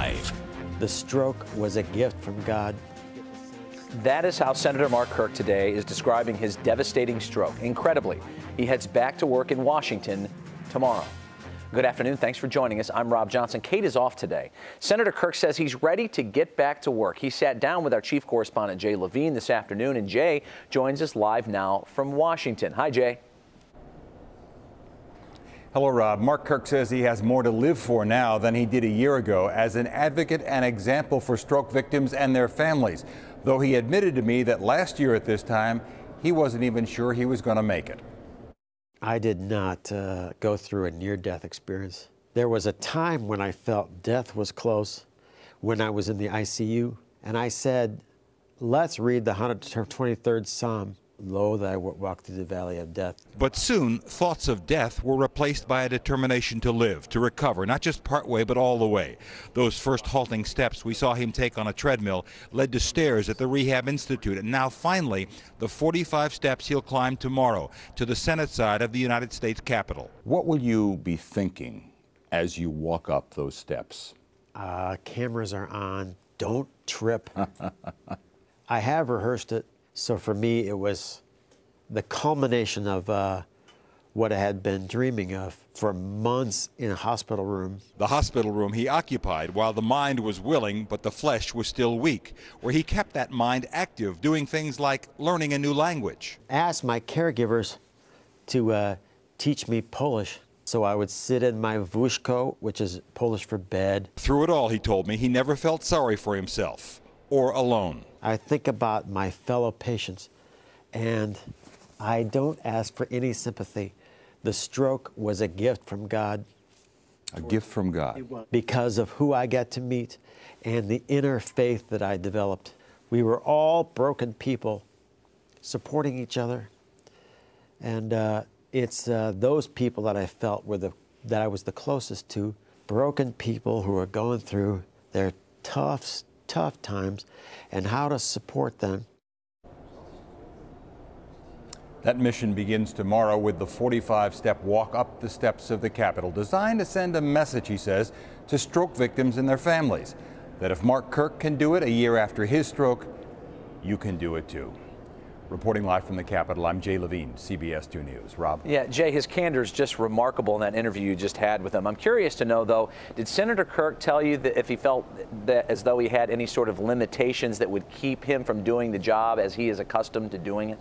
alive. The stroke was a gift from God. That is how Senator Mark Kirk today is describing his devastating stroke. Incredibly, he heads back to work in Washington tomorrow. Good afternoon. Thanks for joining us. I'm Rob Johnson. Kate is off today. Senator Kirk says he's ready to get back to work. He sat down with our Chief Correspondent Jay Levine this afternoon, and Jay joins us live now from Washington. Hi, Jay. Hello, Rob. Mark Kirk says he has more to live for now than he did a year ago as an advocate and example for stroke victims and their families, though he admitted to me that last year at this time, he wasn't even sure he was going to make it. I did not go through a near-death experience. There was a time when I felt death was close, when I was in the ICU, and I said, let's read the 123rd Psalm. Lo, that I walk through the valley of death. But soon, thoughts of death were replaced by a determination to live, to recover, not just partway, but all the way. Those first halting steps we saw him take on a treadmill led to stairs at the Rehab Institute, and now finally, the 45 steps he'll climb tomorrow to the Senate side of the United States Capitol. What will you be thinking as you walk up those steps? Cameras are on. Don't trip. I have rehearsed it. So for me, it was the culmination of what I had been dreaming of for months in a hospital room. The hospital room he occupied while the mind was willing, but the flesh was still weak, where he kept that mind active, doing things like learning a new language. I asked my caregivers to teach me Polish. So I would sit in my wózko, which is Polish for bed. Through it all, he told me, he never felt sorry for himself or alone. I think about my fellow patients, and I don't ask for any sympathy. The stroke was a gift from God. A gift from God. Because of who I got to meet and the inner faith that I developed. We were all broken people supporting each other. And it's those people that I felt were that I was the closest to. Broken people who are going through their tough times and how to support them. That mission begins tomorrow with the 45-step walk up the steps of the Capitol, designed to send a message, he says, to stroke victims and their families, that if Mark Kirk can do it a year after his stroke, you can do it too. Reporting live from the Capitol, I'm Jay Levine, CBS 2 News. Rob? Yeah, Jay, his candor is just remarkable in that interview you just had with him. I'm curious to know, though, did Senator Kirk tell you that if he felt that as though he had any sort of limitations that would keep him from doing the job as he is accustomed to doing it?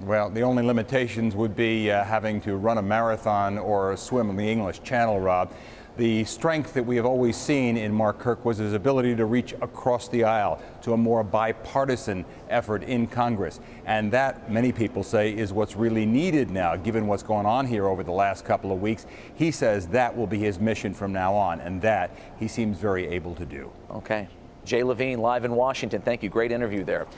Well, the only limitations would be having to run a marathon or swim in the English Channel, Rob. The strength that we have always seen in Mark Kirk was his ability to reach across the aisle to a more bipartisan effort in Congress. And that, many people say, is what's really needed now, given what's going on here over the last couple of weeks. He says that will be his mission from now on, and that he seems very able to do. Okay. Jay Levine, live in Washington. Thank you. Great interview there.